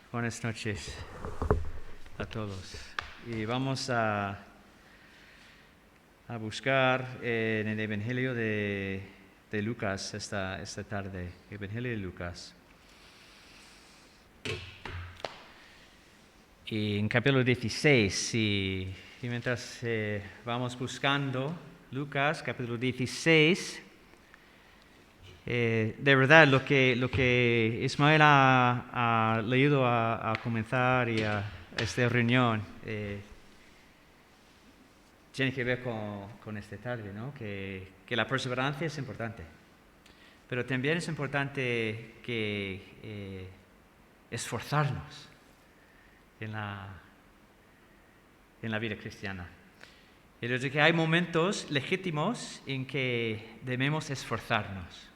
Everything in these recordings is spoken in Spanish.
Buenas noches a todos. Y vamos a buscar en el Evangelio de Lucas esta tarde. Evangelio de Lucas. Y en capítulo 16, y mientras vamos buscando Lucas, capítulo 16, de verdad lo que Ismael ha leído a comenzar y a esta reunión tiene que ver con esta tarde, ¿no? Que la perseverancia es importante, pero también es importante que esforzarnos en la vida cristiana. Y desde que hay momentos legítimos en que debemos esforzarnos.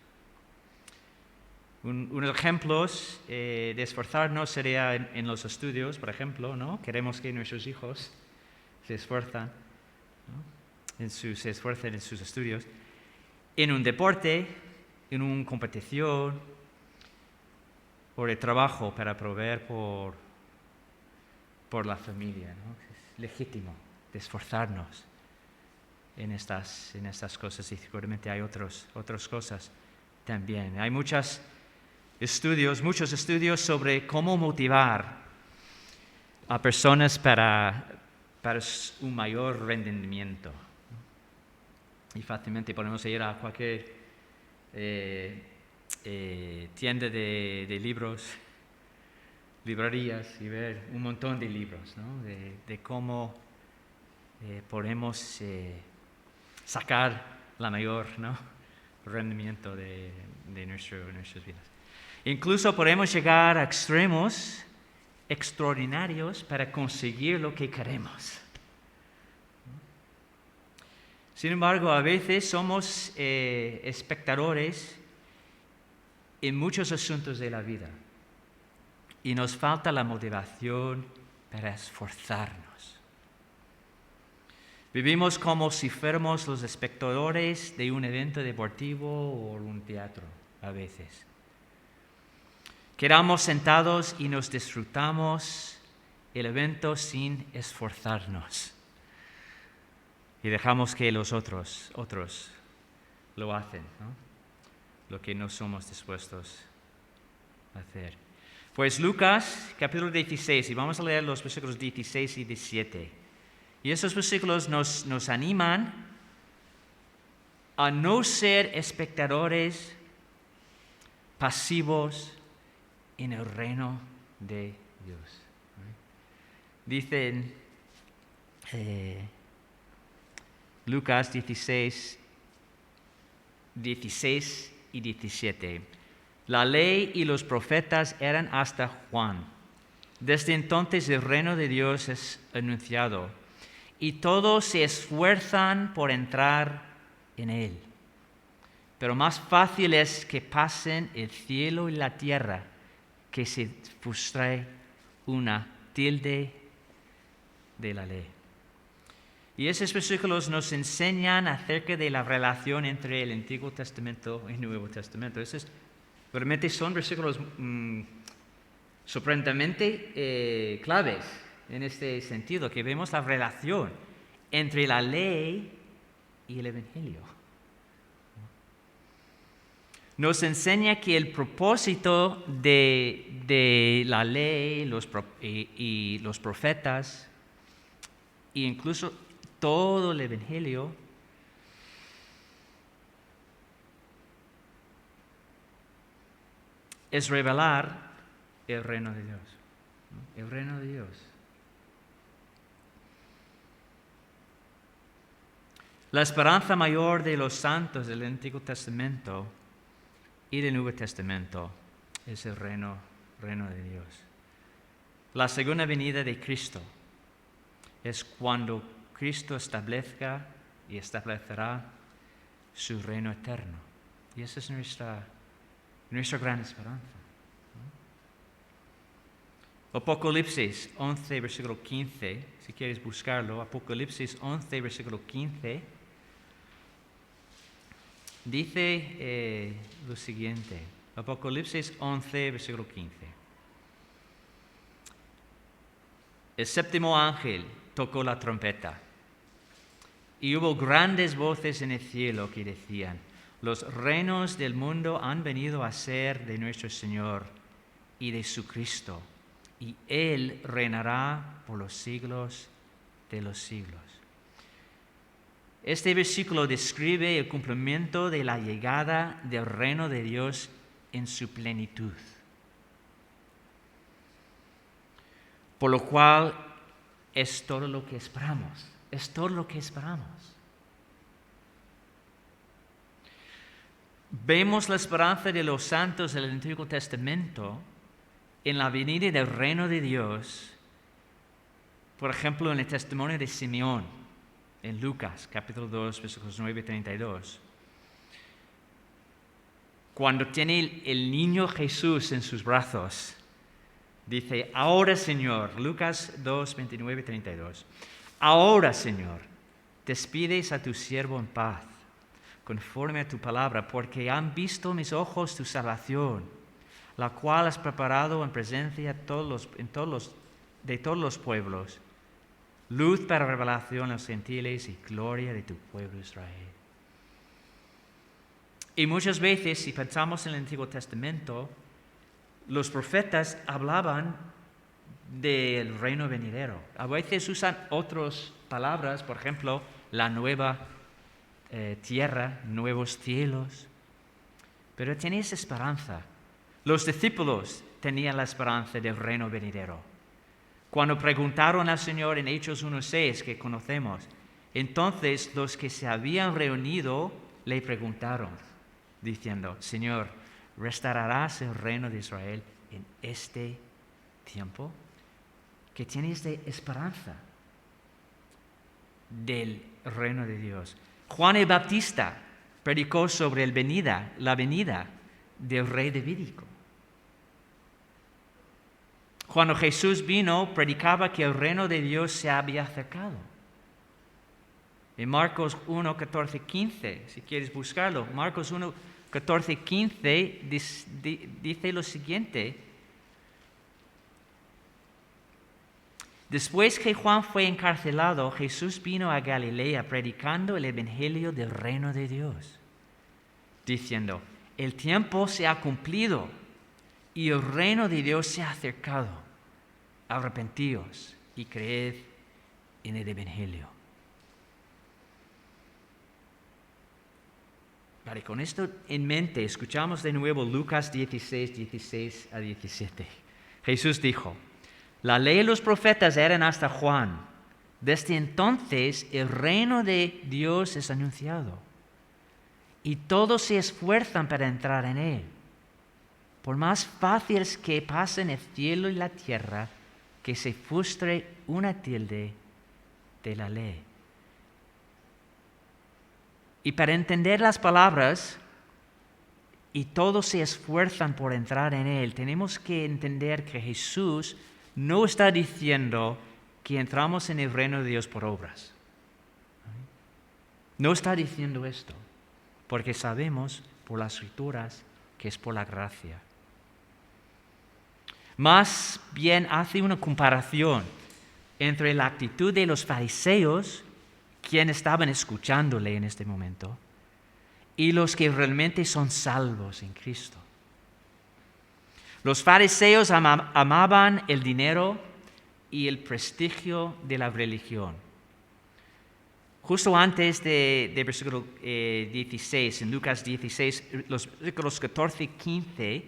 Unos ejemplos de esforzarnos sería en los estudios, por ejemplo, ¿no? Queremos que nuestros hijos se esfuerzan, ¿no? Se esfuercen en sus estudios. En un deporte, en una competición, o de trabajo para proveer por la familia, ¿no? Es legítimo de esforzarnos en estas cosas, y seguramente hay otras cosas también. Hay muchos estudios sobre cómo motivar a personas para un mayor rendimiento. Y fácilmente podemos ir a cualquier tienda de libros, librerías, y ver un montón de libros, ¿no? de cómo podemos sacar la mayor, ¿no? rendimiento de nuestras vidas. Incluso podemos llegar a extremos extraordinarios para conseguir lo que queremos. Sin embargo, a veces somos espectadores en muchos asuntos de la vida y nos falta la motivación para esforzarnos. Vivimos como si fuéramos los espectadores de un evento deportivo o un teatro a veces. Quedamos sentados y nos disfrutamos el evento sin esforzarnos. Y dejamos que los otros lo hacen, ¿no? Lo que no somos dispuestos a hacer. Pues Lucas, capítulo 16, y vamos a leer los versículos 16 y 17. Y esos versículos nos animan a no ser espectadores pasivos en el reino de Dios. Dicen Lucas 16 y 17. La ley y los profetas eran hasta Juan. Desde entonces el reino de Dios es anunciado y todos se esfuerzan por entrar en él. Pero más fácil es que pasen el cielo y la tierra que se frustre una tilde de la ley. Y esos versículos nos enseñan acerca de la relación entre el Antiguo Testamento y el Nuevo Testamento. Realmente son versículos sorprendentemente claves en este sentido, que vemos la relación entre la ley y el Evangelio. Nos enseña que el propósito de la ley y los profetas, e incluso todo el Evangelio, es revelar el reino de Dios. ¿No? El reino de Dios. La esperanza mayor de los santos del Antiguo Testamento y del Nuevo Testamento es el reino de Dios. La segunda venida de Cristo es cuando Cristo establezca y establecerá su reino eterno. Y esa es nuestra gran esperanza. ¿No? Apocalipsis 11, versículo 15, si quieres buscarlo, Apocalipsis 11, versículo 15, dice lo siguiente. Apocalipsis 11, versículo 15. el séptimo ángel tocó la trompeta y hubo grandes voces en el cielo que decían: los reinos del mundo han venido a ser de nuestro Señor y de su Cristo, y Él reinará por los siglos de los siglos. Este versículo describe el cumplimiento de la llegada del reino de Dios en su plenitud, por lo cual es todo lo que esperamos, es todo lo que esperamos. Vemos la esperanza de los santos del Antiguo Testamento en la venida del reino de Dios, por ejemplo, en el testimonio de Simeón, en Lucas, capítulo 2, versículos 9 y 32. Cuando tiene el niño Jesús en sus brazos, dice: ahora, Señor, Lucas 2, 29 y 32, ahora, Señor, despides a tu siervo en paz, conforme a tu palabra, porque han visto mis ojos tu salvación, la cual has preparado en presencia de todos los pueblos, luz para revelación a los gentiles y gloria de tu pueblo Israel. Y muchas veces, si pensamos en el Antiguo Testamento, los profetas hablaban del reino venidero. A veces usan otras palabras, por ejemplo, la nueva tierra, nuevos cielos. Pero tenéis esperanza. Los discípulos tenían la esperanza del reino venidero. Cuando preguntaron al Señor en Hechos 1:6, que conocemos, entonces los que se habían reunido le preguntaron, diciendo: Señor, ¿restaurarás el reino de Israel en este tiempo? ¿Qué tienes de esperanza del reino de Dios? Juan el Bautista predicó sobre la venida del rey davídico. Cuando Jesús vino, predicaba que el reino de Dios se había acercado. En Marcos 1, 14, 15, si quieres buscarlo, Marcos 1, 14, 15 dice lo siguiente: después que Juan fue encarcelado, Jesús vino a Galilea predicando el evangelio del reino de Dios, diciendo: el tiempo se ha cumplido y el reino de Dios se ha acercado. Arrepentíos y creed en el evangelio. Vale, con esto en mente, escuchamos de nuevo Lucas 16, 16 a 17. Jesús dijo: la ley y los profetas eran hasta Juan. Desde entonces el reino de Dios es anunciado, y todos se esfuerzan para entrar en él. Por más fácil es que pasen el cielo y la tierra, que se frustre una tilde de la ley. Y para entender las palabras, y todos se esfuerzan por entrar en él, tenemos que entender que Jesús no está diciendo que entramos en el reino de Dios por obras. No está diciendo esto, porque sabemos por las Escrituras que es por la gracia. Más bien hace una comparación entre la actitud de los fariseos, quienes estaban escuchándole en este momento, y los que realmente son salvos en Cristo. Los fariseos amaban el dinero y el prestigio de la religión. Justo antes de versículo 16, en Lucas 16, los versículos 14 y 15,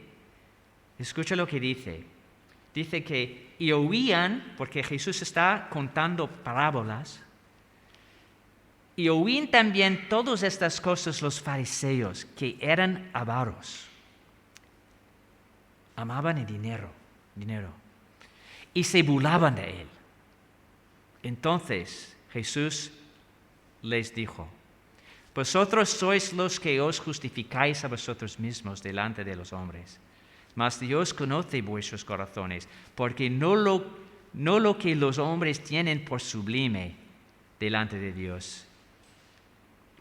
escucha lo que dice. Dice que, y oían, porque Jesús está contando parábolas, y oían también todas estas cosas los fariseos, que eran avaros. Amaban el dinero, y se burlaban de él. Entonces Jesús les dijo: vosotros sois los que os justificáis a vosotros mismos delante de los hombres, mas Dios conoce vuestros corazones, porque no lo que los hombres tienen por sublime delante de Dios.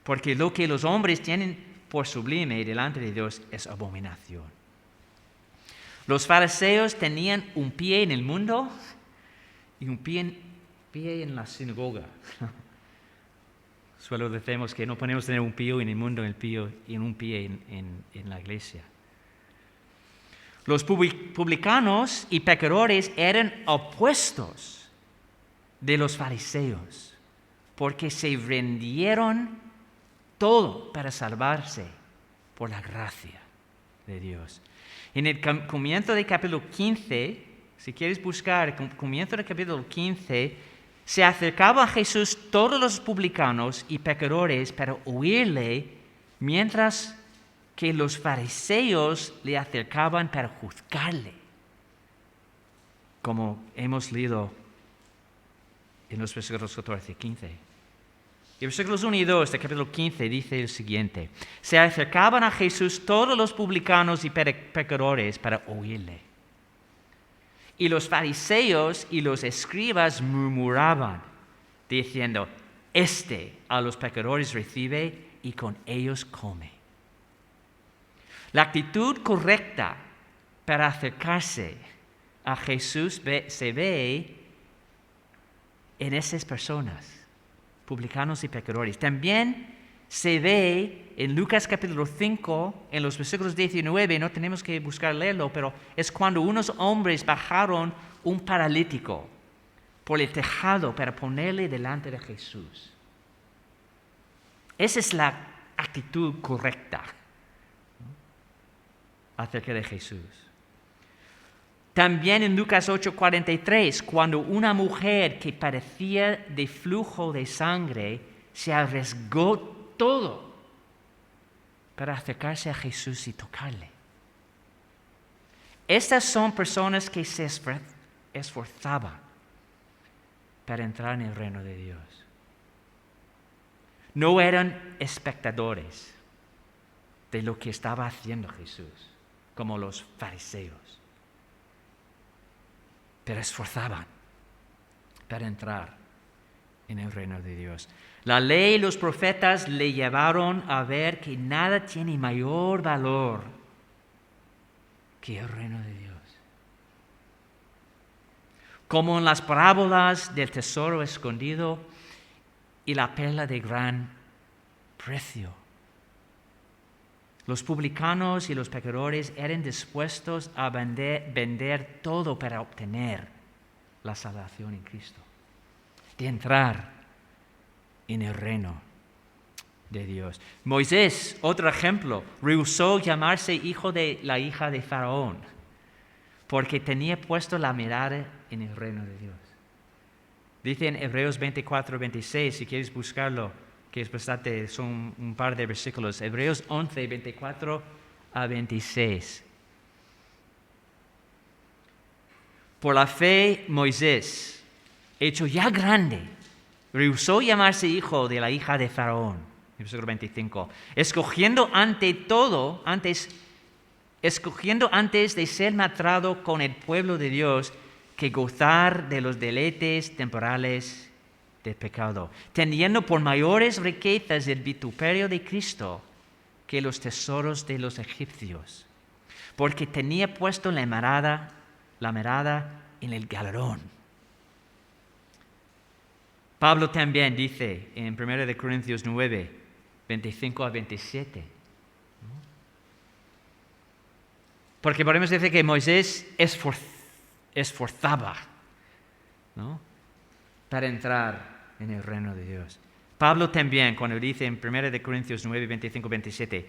Porque lo que los hombres tienen por sublime delante de Dios es abominación. Los fariseos tenían un pie en el mundo y un pie en la sinagoga. Solo decimos que no podemos tener un pie en el mundo y un pie en la iglesia. Los publicanos y pecadores eran opuestos de los fariseos, porque se rindieron todo para salvarse por la gracia de Dios. En el comienzo del capítulo 15, si quieres buscar, comienzo del capítulo 15, se acercaban a Jesús todos los publicanos y pecadores para oírle, mientras que los fariseos le acercaban para juzgarle, como hemos leído en los versículos 14 y 15. Y versículos 1 y 2 del capítulo 15 dice el siguiente: se acercaban a Jesús todos los publicanos y pecadores para oírle. Y los fariseos y los escribas murmuraban, diciendo: a los pecadores recibe y con ellos come. La actitud correcta para acercarse a Jesús se ve en esas personas, publicanos y pecadores. También se ve en Lucas capítulo 5, en los versículos 19, no tenemos que buscar leerlo, pero es cuando unos hombres bajaron un paralítico por el tejado para ponerle delante de Jesús. Esa es la actitud correcta acerca de Jesús. También en Lucas 8:43, cuando una mujer que padecía de flujo de sangre se arriesgó todo para acercarse a Jesús y tocarle. Estas son personas que se esforzaban para entrar en el reino de Dios. No eran espectadores de lo que estaba haciendo Jesús, como los fariseos, pero esforzaban para entrar en el reino de Dios. La ley y los profetas le llevaron a ver que nada tiene mayor valor que el reino de Dios. Como en las parábolas del tesoro escondido y la perla de gran precio. Los publicanos y los pecadores eran dispuestos a vender todo para obtener la salvación en Cristo, de entrar en el reino de Dios. Moisés, otro ejemplo, rehusó llamarse hijo de la hija de Faraón, porque tenía puesto la mirada en el reino de Dios. Dice en Hebreos 24:26, si quieres buscarlo, que es bastante, son un par de versículos. Hebreos 11, 24 a 26. Por la fe, Moisés, hecho ya grande, rehusó llamarse hijo de la hija de Faraón. Versículo 25. Escogiendo antes de ser maltratado con el pueblo de Dios, que gozar de los deleites temporales del pecado, teniendo por mayores riquezas el vituperio de Cristo que los tesoros de los egipcios, porque tenía puesto la mirada en el galardón. Pablo también dice en 1 Corintios 9, 25 a 27. Porque podemos decir que Moisés esforzaba, ¿no?, para entrar en el reino de Dios. Pablo también, cuando dice en 1 Corintios 9, 25, 27,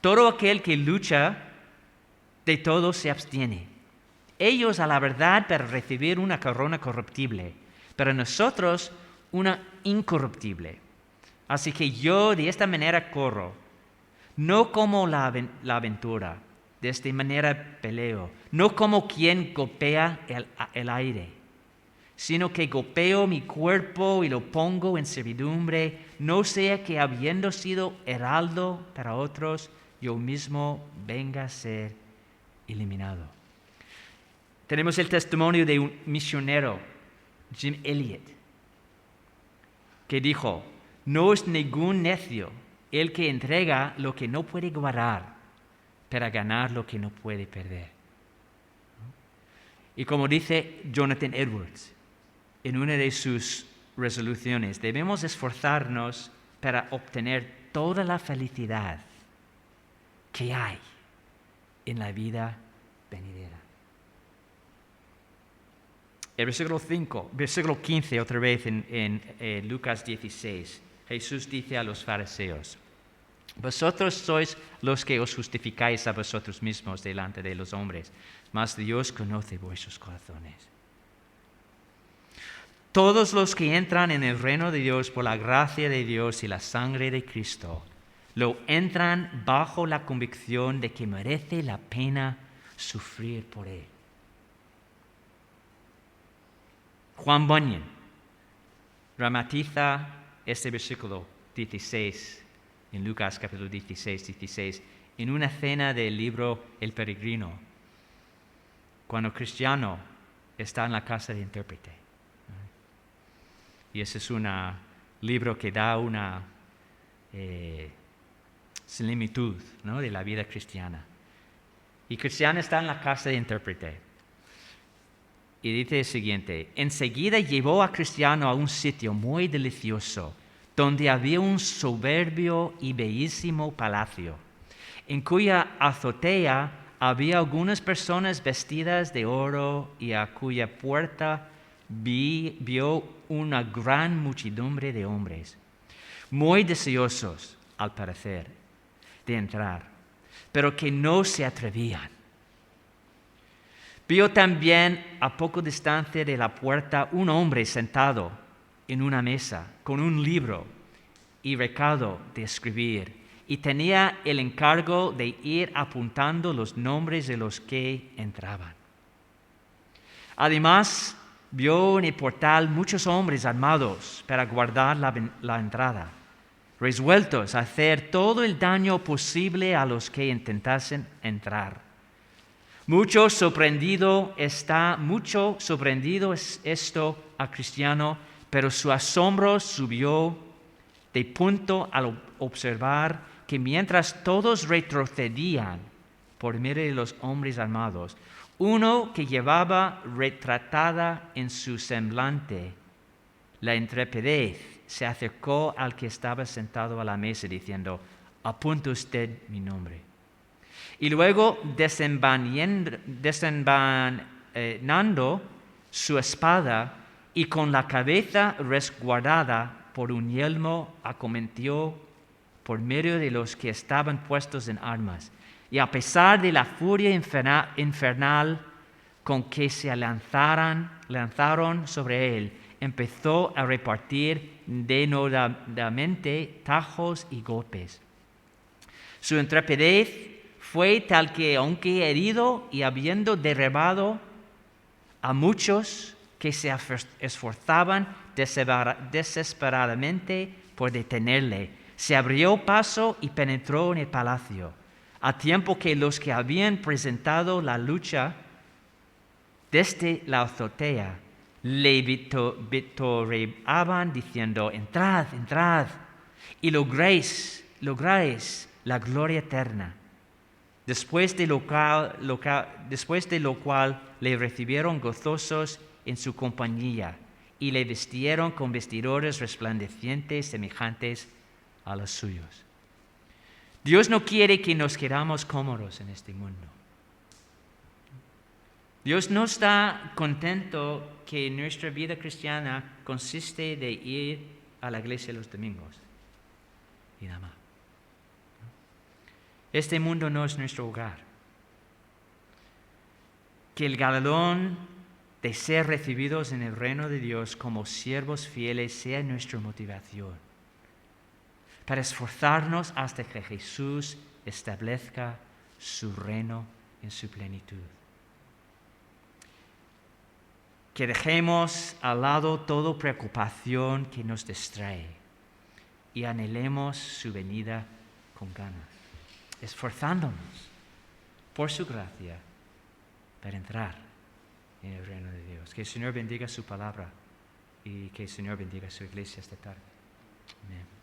todo aquel que lucha, de todo se abstiene. Ellos a la verdad para recibir una corona corruptible, pero nosotros una incorruptible. Así que yo de esta manera corro, no como la aventura, de esta manera peleo, no como quien golpea el aire, sino que golpeo mi cuerpo y lo pongo en servidumbre, no sea que habiendo sido heraldo para otros, yo mismo venga a ser eliminado. Tenemos el testimonio de un misionero, Jim Elliot, que dijo: no es ningún necio el que entrega lo que no puede guardar para ganar lo que no puede perder. Y como dice Jonathan Edwards, en una de sus resoluciones, debemos esforzarnos para obtener toda la felicidad que hay en la vida venidera. El versículo 15, otra vez en Lucas 16, Jesús dice a los fariseos: vosotros sois los que os justificáis a vosotros mismos delante de los hombres, mas Dios conoce vuestros corazones. Todos los que entran en el reino de Dios por la gracia de Dios y la sangre de Cristo, lo entran bajo la convicción de que merece la pena sufrir por Él. Juan Bunyan dramatiza este versículo 16 en Lucas capítulo 16, en una escena del libro El Peregrino, cuando Cristiano está en la casa de intérprete. Y ese es un libro que da una similitud, ¿no?, de la vida cristiana. Y Cristiano está en la casa de intérprete. Y dice el siguiente: enseguida llevó a Cristiano a un sitio muy delicioso, donde había un soberbio y bellísimo palacio, en cuya azotea había algunas personas vestidas de oro y a cuya puerta vio una gran muchedumbre de hombres, muy deseosos, al parecer, de entrar, pero que no se atrevían. Vio también a poca distancia de la puerta un hombre sentado en una mesa con un libro y recado de escribir, y tenía el encargo de ir apuntando los nombres de los que entraban. Además, vio en el portal muchos hombres armados para guardar la entrada, resueltos a hacer todo el daño posible a los que intentasen entrar. Mucho sorprendido es esto a Cristiano, pero su asombro subió de punto al observar que mientras todos retrocedían por medio de los hombres armados, uno que llevaba retratada en su semblante la intrepidez se acercó al que estaba sentado a la mesa diciendo: apunte usted mi nombre. Y luego desenvainando su espada y con la cabeza resguardada por un yelmo, acometió por medio de los que estaban puestos en armas. Y a pesar de la furia infernal con que se lanzaron sobre él, empezó a repartir denodadamente tajos y golpes. Su intrepidez fue tal que, aunque herido y habiendo derribado a muchos que se esforzaban desesperadamente por detenerle, se abrió paso y penetró en el palacio, a tiempo que los que habían presentado la lucha desde la azotea le vitoreaban diciendo: entrad, entrad, y lográis la gloria eterna. Después de lo cual le recibieron gozosos en su compañía y le vistieron con vestidores resplandecientes semejantes a los suyos. Dios no quiere que nos quedamos cómodos en este mundo. Dios no está contento que nuestra vida cristiana consiste de ir a la iglesia los domingos y nada más. Este mundo no es nuestro hogar. Que el galardón de ser recibidos en el reino de Dios como siervos fieles sea nuestra motivación para esforzarnos hasta que Jesús establezca su reino en su plenitud. Que dejemos al lado toda preocupación que nos distrae y anhelemos su venida con ganas, esforzándonos por su gracia para entrar en el reino de Dios. Que el Señor bendiga su palabra y que el Señor bendiga su iglesia esta tarde. Amén.